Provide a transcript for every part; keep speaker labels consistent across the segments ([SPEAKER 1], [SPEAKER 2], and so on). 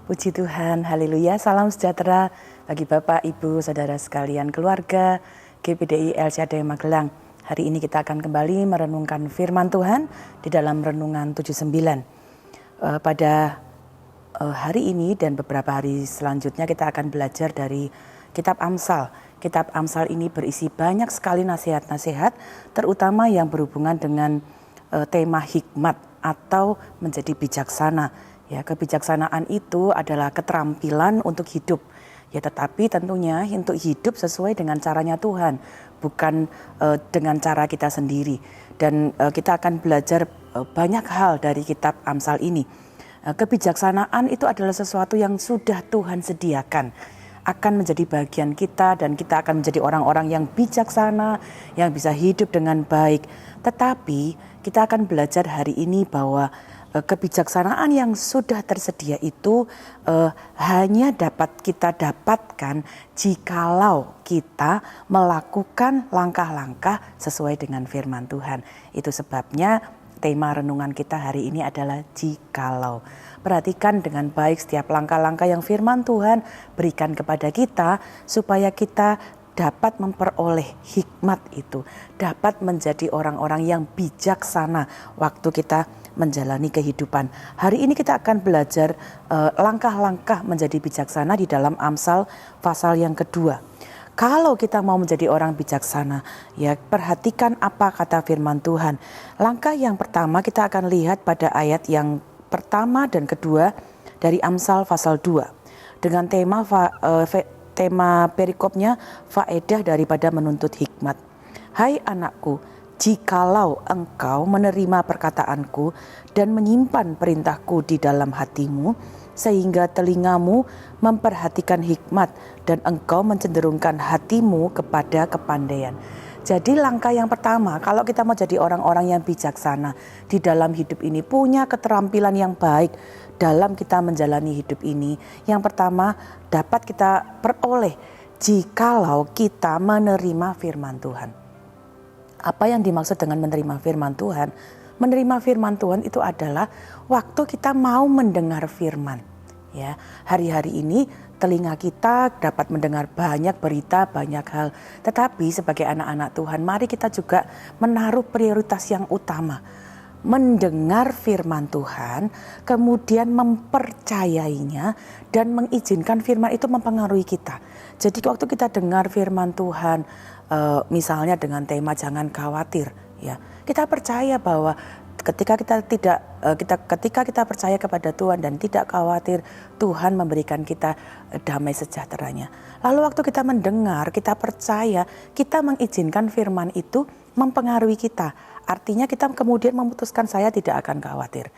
[SPEAKER 1] Puji Tuhan, haleluya, salam sejahtera bagi Bapak, Ibu, Saudara sekalian, keluarga GPDI El Shaddai Magelang. Hari ini kita akan kembali merenungkan firman Tuhan di dalam Renungan 79. Pada hari ini dan beberapa hari selanjutnya kita akan belajar dari Kitab Amsal. Kitab Amsal ini berisi banyak sekali nasihat-nasihat, terutama yang berhubungan dengan tema hikmat atau menjadi bijaksana. Ya, kebijaksanaan itu adalah keterampilan untuk hidup. Ya, tetapi tentunya untuk hidup sesuai dengan caranya Tuhan, bukan dengan cara kita sendiri. Dan kita akan belajar banyak hal dari kitab Amsal ini. Kebijaksanaan itu adalah sesuatu yang sudah Tuhan sediakan, akan menjadi bagian kita, dan kita akan menjadi orang-orang yang bijaksana, yang bisa hidup dengan baik. Tetapi kita akan belajar hari ini bahwa kebijaksanaan yang sudah tersedia itu hanya dapat kita dapatkan jikalau kita melakukan langkah-langkah sesuai dengan firman Tuhan. Itu sebabnya tema renungan kita hari ini adalah jikalau. Perhatikan dengan baik setiap langkah-langkah yang firman Tuhan berikan kepada kita supaya kita dapat memperoleh hikmat itu, dapat menjadi orang-orang yang bijaksana waktu kita menjalani kehidupan. Hari ini kita akan belajar langkah-langkah menjadi bijaksana di dalam Amsal pasal yang kedua. Kalau kita mau menjadi orang bijaksana, ya perhatikan apa kata firman Tuhan. Langkah yang pertama kita akan lihat pada ayat yang pertama dan kedua dari Amsal pasal 2 dengan tema perikopnya faedah daripada menuntut hikmat. Hai anakku, jikalau engkau menerima perkataanku dan menyimpan perintahku di dalam hatimu, sehingga telingamu memperhatikan hikmat dan engkau mencenderungkan hatimu kepada kepandaian. Jadi langkah yang pertama, kalau kita mau jadi orang-orang yang bijaksana di dalam hidup ini, punya keterampilan yang baik dalam kita menjalani hidup ini, yang pertama dapat kita peroleh jikalau kita menerima firman Tuhan. Apa yang dimaksud dengan menerima firman Tuhan? Menerima firman Tuhan itu adalah waktu kita mau mendengar firman. Ya, hari-hari ini telinga kita dapat mendengar banyak berita, banyak hal. Tetapi sebagai anak-anak Tuhan, mari kita juga menaruh prioritas yang utama. Mendengar firman Tuhan, kemudian mempercayainya dan mengizinkan firman itu mempengaruhi kita. Jadi waktu kita dengar firman Tuhan, misalnya dengan tema jangan khawatir, ya kita percaya bahwa ketika kita percaya kepada Tuhan dan tidak khawatir, Tuhan memberikan kita damai sejahteranya. Lalu waktu kita mendengar, kita percaya, kita mengizinkan firman itu mempengaruhi kita. Artinya kita kemudian memutuskan saya tidak akan khawatir.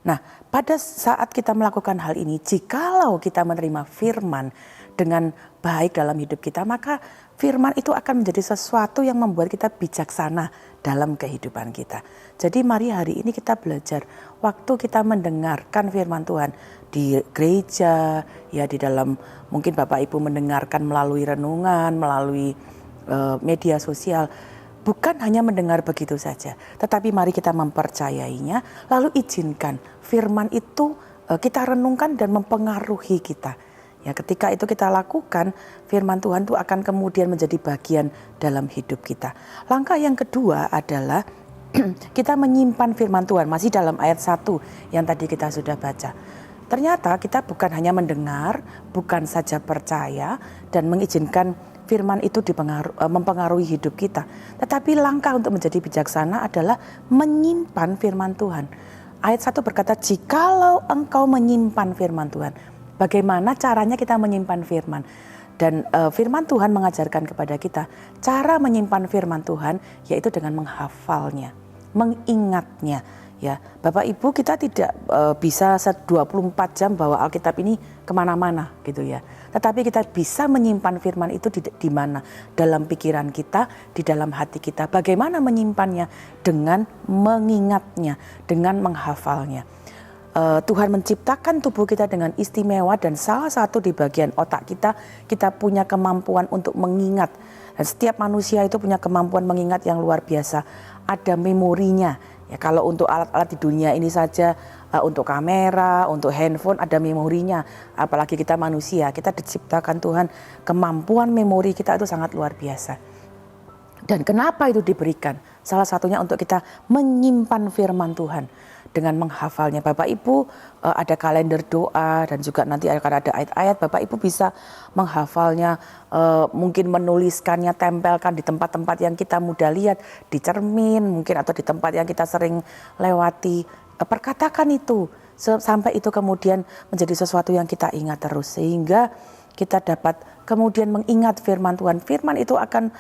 [SPEAKER 1] Nah, pada saat kita melakukan hal ini, jikalau kita menerima firman dengan baik dalam hidup kita, maka firman itu akan menjadi sesuatu yang membuat kita bijaksana dalam kehidupan kita. Jadi mari hari ini kita belajar waktu kita mendengarkan firman Tuhan di gereja, ya di dalam mungkin Bapak Ibu mendengarkan melalui renungan, melalui media sosial. Bukan hanya mendengar begitu saja, tetapi mari kita mempercayainya, lalu izinkan firman itu kita renungkan dan mempengaruhi kita. Ya, ketika itu kita lakukan, firman Tuhan itu akan kemudian menjadi bagian dalam hidup kita. Langkah yang kedua adalah kita menyimpan firman Tuhan, masih dalam ayat 1 yang tadi kita sudah baca. Ternyata kita bukan hanya mendengar, bukan saja percaya dan mengizinkan firman itu mempengaruhi hidup kita. Tetapi langkah untuk menjadi bijaksana adalah menyimpan firman Tuhan. Ayat 1 berkata, jikalau engkau menyimpan firman Tuhan. Bagaimana caranya kita menyimpan firman? Dan firman Tuhan mengajarkan kepada kita, cara menyimpan firman Tuhan yaitu dengan menghafalnya, mengingatnya. Ya, Bapak Ibu, kita tidak bisa 24 jam bawa Alkitab ini kemana-mana gitu ya. Tetapi kita bisa menyimpan firman itu di mana? Dalam pikiran kita, di dalam hati kita. Bagaimana menyimpannya? Dengan mengingatnya, dengan menghafalnya. Tuhan menciptakan tubuh kita dengan istimewa dan salah satu di bagian otak kita punya kemampuan untuk mengingat. Dan setiap manusia itu punya kemampuan mengingat yang luar biasa. Ada memorinya. Ya, kalau untuk alat-alat di dunia ini saja untuk kamera, untuk handphone ada memorinya. Apalagi kita manusia, kita diciptakan Tuhan, kemampuan memori kita itu sangat luar biasa. Dan kenapa itu diberikan? Salah satunya untuk kita menyimpan firman Tuhan dengan menghafalnya. Bapak Ibu ada kalender doa dan juga nanti akan ada ayat-ayat. Bapak Ibu bisa menghafalnya, mungkin menuliskannya, tempelkan di tempat-tempat yang kita mudah lihat, di cermin mungkin atau di tempat yang kita sering lewati. Perkatakan itu sampai itu kemudian menjadi sesuatu yang kita ingat terus, sehingga kita dapat kemudian mengingat firman Tuhan. Firman itu akan,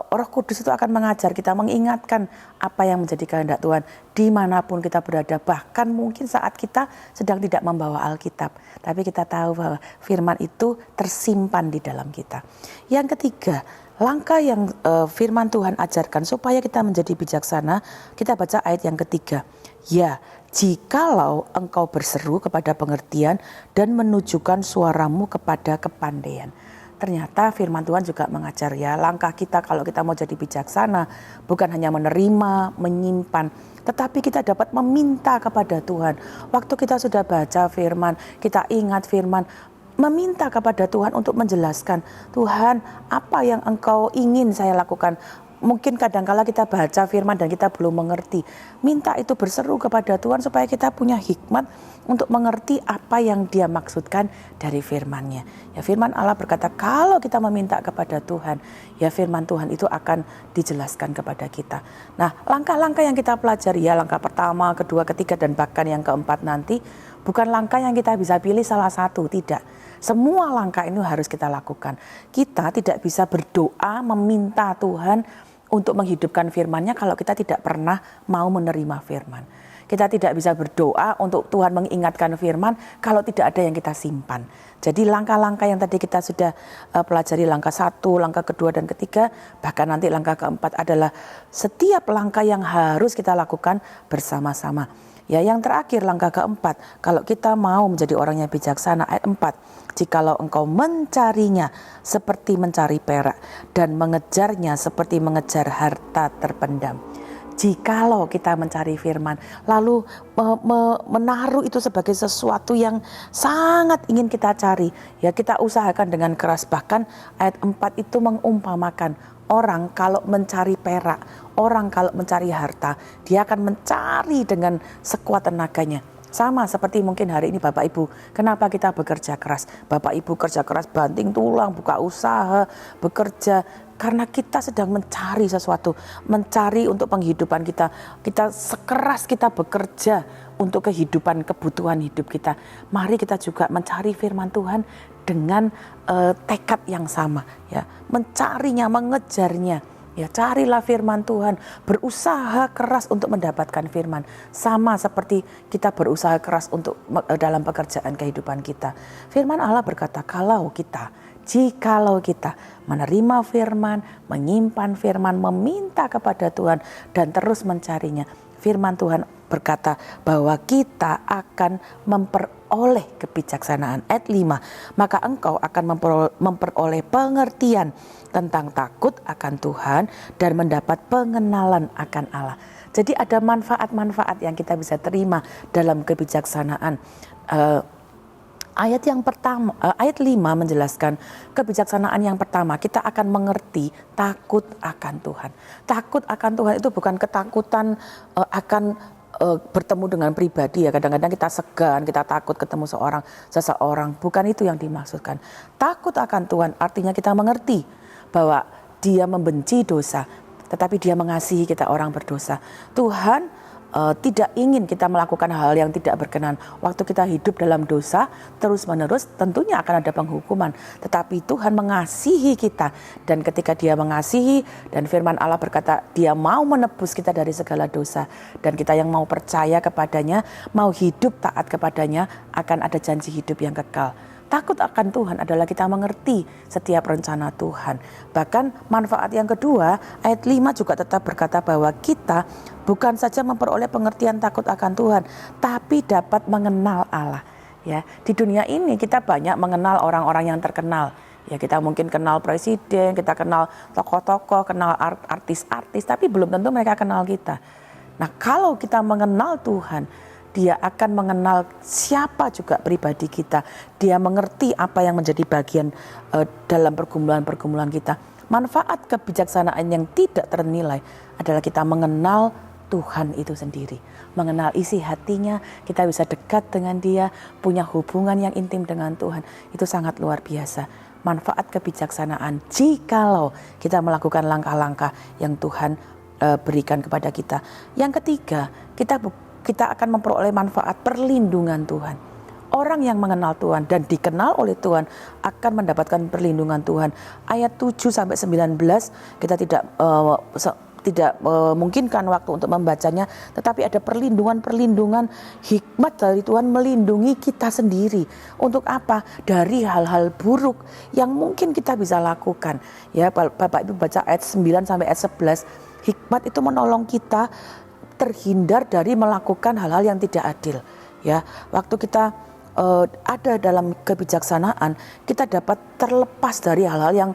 [SPEAKER 1] Roh Kudus itu akan mengajar kita, mengingatkan apa yang menjadi kehendak Tuhan dimanapun kita berada. Bahkan mungkin saat kita sedang tidak membawa Alkitab, tapi kita tahu bahwa firman itu tersimpan di dalam kita. Yang ketiga, langkah yang firman Tuhan ajarkan supaya kita menjadi bijaksana, kita baca ayat yang ketiga. Ya, jikalau engkau berseru kepada pengertian dan menunjukkan suaramu kepada kepandaian. Ternyata firman Tuhan juga mengajar, ya, langkah kita kalau kita mau jadi bijaksana bukan hanya menerima, menyimpan, tetapi kita dapat meminta kepada Tuhan. Waktu kita sudah baca firman, kita ingat firman, meminta kepada Tuhan untuk menjelaskan, Tuhan, apa yang engkau ingin saya lakukan? Mungkin kadangkala kita baca firman dan kita belum mengerti. Minta itu, berseru kepada Tuhan supaya kita punya hikmat untuk mengerti apa yang Dia maksudkan dari firman-Nya. Ya, firman Allah berkata kalau kita meminta kepada Tuhan, ya firman Tuhan itu akan dijelaskan kepada kita. Nah, langkah-langkah yang kita pelajari, ya langkah pertama, kedua, ketiga, dan bahkan yang keempat nanti, bukan langkah yang kita bisa pilih salah satu, tidak. Semua langkah ini harus kita lakukan. Kita tidak bisa berdoa meminta Tuhan untuk menghidupkan firman-Nya kalau kita tidak pernah mau menerima firman. Kita tidak bisa berdoa untuk Tuhan mengingatkan firman kalau tidak ada yang kita simpan. Jadi langkah-langkah yang tadi kita sudah pelajari, langkah 1, langkah kedua dan ketiga, bahkan nanti langkah keempat adalah setiap langkah yang harus kita lakukan bersama-sama. Ya, yang terakhir langkah keempat, kalau kita mau menjadi orang yang bijaksana, ayat 4, jikalau engkau mencarinya seperti mencari perak dan mengejarnya seperti mengejar harta terpendam. Jikalau kita mencari firman, lalu menaruh itu sebagai sesuatu yang sangat ingin kita cari, ya kita usahakan dengan keras. Bahkan ayat 4 itu mengumpamakan orang kalau mencari perak, orang kalau mencari harta, dia akan mencari dengan sekuat tenaganya. Sama seperti mungkin hari ini Bapak Ibu, kenapa kita bekerja keras? Bapak Ibu kerja keras, banting tulang, buka usaha, bekerja, karena kita sedang mencari sesuatu, mencari untuk penghidupan kita. Kita sekeras kita bekerja untuk kehidupan, kebutuhan hidup kita. Mari kita juga mencari firman Tuhan dengan tekad yang sama, ya, mencarinya, mengejarnya. Ya, carilah firman Tuhan, berusaha keras untuk mendapatkan firman. Sama seperti kita berusaha keras untuk dalam pekerjaan kehidupan kita. Firman Allah berkata, jikalau kita menerima firman, menyimpan firman, meminta kepada Tuhan dan terus mencarinya, firman Tuhan berkata bahwa kita akan memperoleh kebijaksanaan. Ayat 5, maka engkau akan memperoleh pengertian tentang takut akan Tuhan dan mendapat pengenalan akan Allah. Jadi ada manfaat-manfaat yang kita bisa terima dalam kebijaksanaan. Ayat yang pertama, ayat 5 menjelaskan kebijaksanaan yang pertama, kita akan mengerti takut akan Tuhan. Takut akan Tuhan itu bukan ketakutan akan bertemu dengan pribadi, ya kadang-kadang kita segan, kita takut ketemu seseorang, bukan itu yang dimaksudkan. Takut akan Tuhan artinya kita mengerti bahwa Dia membenci dosa, tetapi Dia mengasihi kita orang berdosa. Tuhan tidak ingin kita melakukan hal yang tidak berkenan. Waktu kita hidup dalam dosa terus-menerus, tentunya akan ada penghukuman. Tetapi Tuhan mengasihi kita, dan ketika Dia mengasihi, dan firman Allah berkata Dia mau menebus kita dari segala dosa, dan kita yang mau percaya kepadanya, mau hidup taat kepadanya, akan ada janji hidup yang kekal. Takut akan Tuhan adalah kita mengerti setiap rencana Tuhan. Bahkan manfaat yang kedua, ayat 5 juga tetap berkata bahwa kita bukan saja memperoleh pengertian takut akan Tuhan, tapi dapat mengenal Allah. Ya, di dunia ini kita banyak mengenal orang-orang yang terkenal. Ya, kita mungkin kenal presiden, kita kenal tokoh-tokoh, kenal artis-artis, tapi belum tentu mereka kenal kita. Nah, kalau kita mengenal Tuhan, Dia akan mengenal siapa juga pribadi kita. Dia mengerti apa yang menjadi bagian dalam pergumulan-pergumulan kita. Manfaat kebijaksanaan yang tidak ternilai adalah kita mengenal Tuhan itu sendiri. Mengenal isi hatinya, kita bisa dekat dengan Dia, punya hubungan yang intim dengan Tuhan. Itu sangat luar biasa. Manfaat kebijaksanaan jikalau kita melakukan langkah-langkah yang Tuhan berikan kepada kita. Yang ketiga, kita akan memperoleh manfaat perlindungan Tuhan. Orang yang mengenal Tuhan dan dikenal oleh Tuhan akan mendapatkan perlindungan Tuhan. Ayat 7-19 kita tidak memungkinkan waktu untuk membacanya, tetapi ada perlindungan hikmat dari Tuhan melindungi kita sendiri. Untuk apa? Dari hal-hal buruk yang mungkin kita bisa lakukan. Ya, Bapak Ibu baca ayat 9 sampai ayat 11, hikmat itu menolong kita terhindar dari melakukan hal-hal yang tidak adil. Ya, waktu kita ada dalam kebijaksanaan, kita dapat terlepas dari hal-hal yang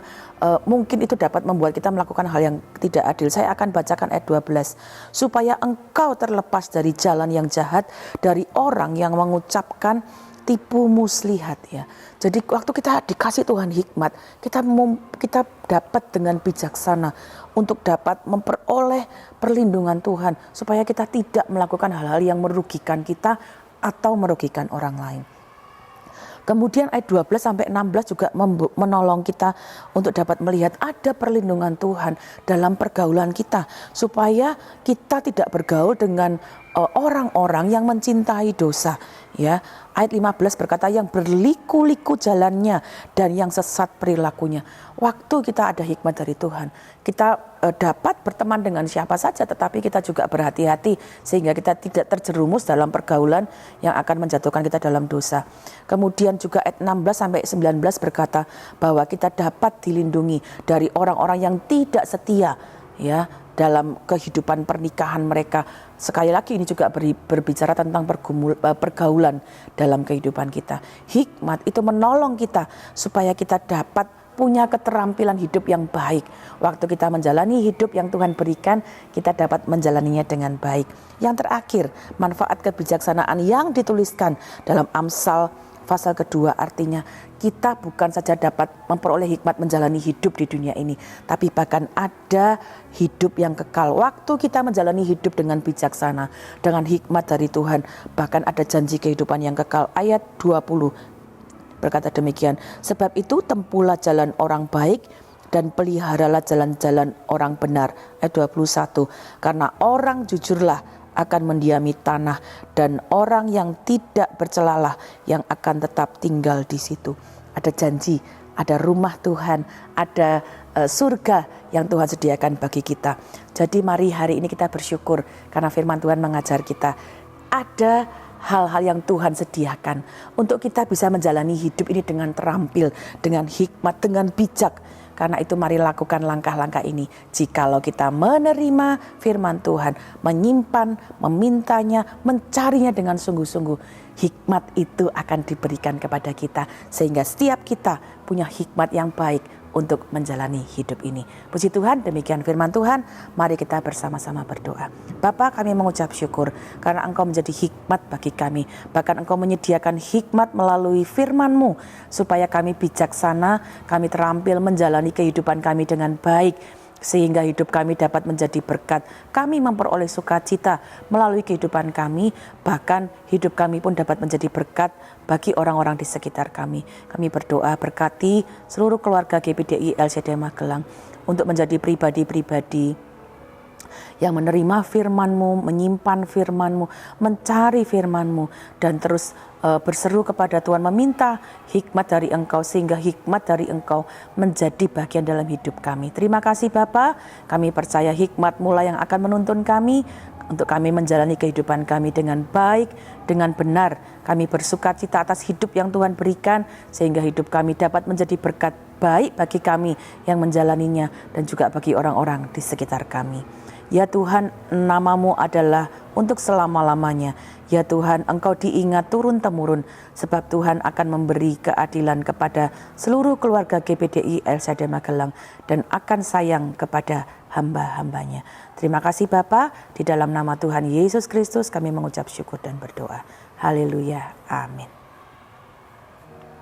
[SPEAKER 1] mungkin itu dapat membuat kita melakukan hal yang tidak adil. Saya akan bacakan ayat 12. Supaya engkau terlepas dari jalan yang jahat, dari orang yang mengucapkan tipu muslihat, ya. Jadi waktu kita dikasih Tuhan hikmat, kita dapat dengan bijaksana untuk dapat memperoleh perlindungan Tuhan, supaya kita tidak melakukan hal-hal yang merugikan kita atau merugikan orang lain. Kemudian ayat 12 sampai 16 juga menolong kita untuk dapat melihat ada perlindungan Tuhan dalam pergaulan kita, supaya kita tidak bergaul dengan orang-orang yang mencintai dosa. Ya, ayat 15 berkata yang berliku-liku jalannya dan yang sesat perilakunya. Waktu kita ada hikmat dari Tuhan, kita dapat berteman dengan siapa saja, tetapi kita juga berhati-hati sehingga kita tidak terjerumus dalam pergaulan yang akan menjatuhkan kita dalam dosa. Kemudian juga ayat 16 sampai 19 berkata bahwa kita dapat dilindungi dari orang-orang yang tidak setia, ya, dalam kehidupan pernikahan mereka. Sekali lagi ini juga berbicara tentang pergaulan dalam kehidupan kita. Hikmat itu menolong kita supaya kita dapat punya keterampilan hidup yang baik. Waktu kita menjalani hidup yang Tuhan berikan, kita dapat menjalaninya dengan baik. Yang terakhir, manfaat kebijaksanaan yang dituliskan dalam Amsal pasal kedua, artinya kita bukan saja dapat memperoleh hikmat menjalani hidup di dunia ini, tapi bahkan ada hidup yang kekal. Waktu kita menjalani hidup dengan bijaksana, dengan hikmat dari Tuhan, bahkan ada janji kehidupan yang kekal. Ayat 20 berkata demikian, sebab itu tempuhlah jalan orang baik dan peliharalah jalan-jalan orang benar. Ayat 21, karena orang jujurlah akan mendiami tanah dan orang yang tidak bercelalah yang akan tetap tinggal di situ. Ada janji, ada rumah Tuhan, ada surga yang Tuhan sediakan bagi kita. Jadi mari hari ini kita bersyukur karena firman Tuhan mengajar kita ada hal-hal yang Tuhan sediakan untuk kita bisa menjalani hidup ini dengan terampil, dengan hikmat, dengan bijak. Karena itu mari lakukan langkah-langkah ini. Jikalau kita menerima firman Tuhan, menyimpan, memintanya, mencarinya dengan sungguh-sungguh, hikmat itu akan diberikan kepada kita. Sehingga setiap kita punya hikmat yang baik untuk menjalani hidup ini. Puji Tuhan, demikian firman Tuhan. Mari kita bersama-sama berdoa. Bapa, kami mengucap syukur karena Engkau menjadi hikmat bagi kami. Bahkan Engkau menyediakan hikmat melalui firman-Mu supaya kami bijaksana, kami terampil menjalani kehidupan kami dengan baik, sehingga hidup kami dapat menjadi berkat. Kami memperoleh sukacita melalui kehidupan kami, bahkan hidup kami pun dapat menjadi berkat bagi orang-orang di sekitar kami. Kami berdoa berkati seluruh keluarga GPDI LCD Magelang untuk menjadi pribadi-pribadi yang menerima firman-Mu, menyimpan firman-Mu, mencari firman-Mu, dan terus berseru kepada Tuhan, meminta hikmat dari Engkau, sehingga hikmat dari Engkau menjadi bagian dalam hidup kami. Terima kasih Bapa, kami percaya hikmat-Mu lah yang akan menuntun kami, untuk kami menjalani kehidupan kami dengan baik, dengan benar. Kami bersukacita atas hidup yang Tuhan berikan, sehingga hidup kami dapat menjadi berkat baik bagi kami yang menjalaninya, dan juga bagi orang-orang di sekitar kami. Ya Tuhan, nama-Mu adalah untuk selama-lamanya. Ya Tuhan, Engkau diingat turun-temurun, sebab Tuhan akan memberi keadilan kepada seluruh keluarga GPDI LCD Magelang, dan akan sayang kepada hamba-hambanya. Terima kasih Bapa, di dalam nama Tuhan Yesus Kristus kami mengucap syukur dan berdoa. Haleluya, amin.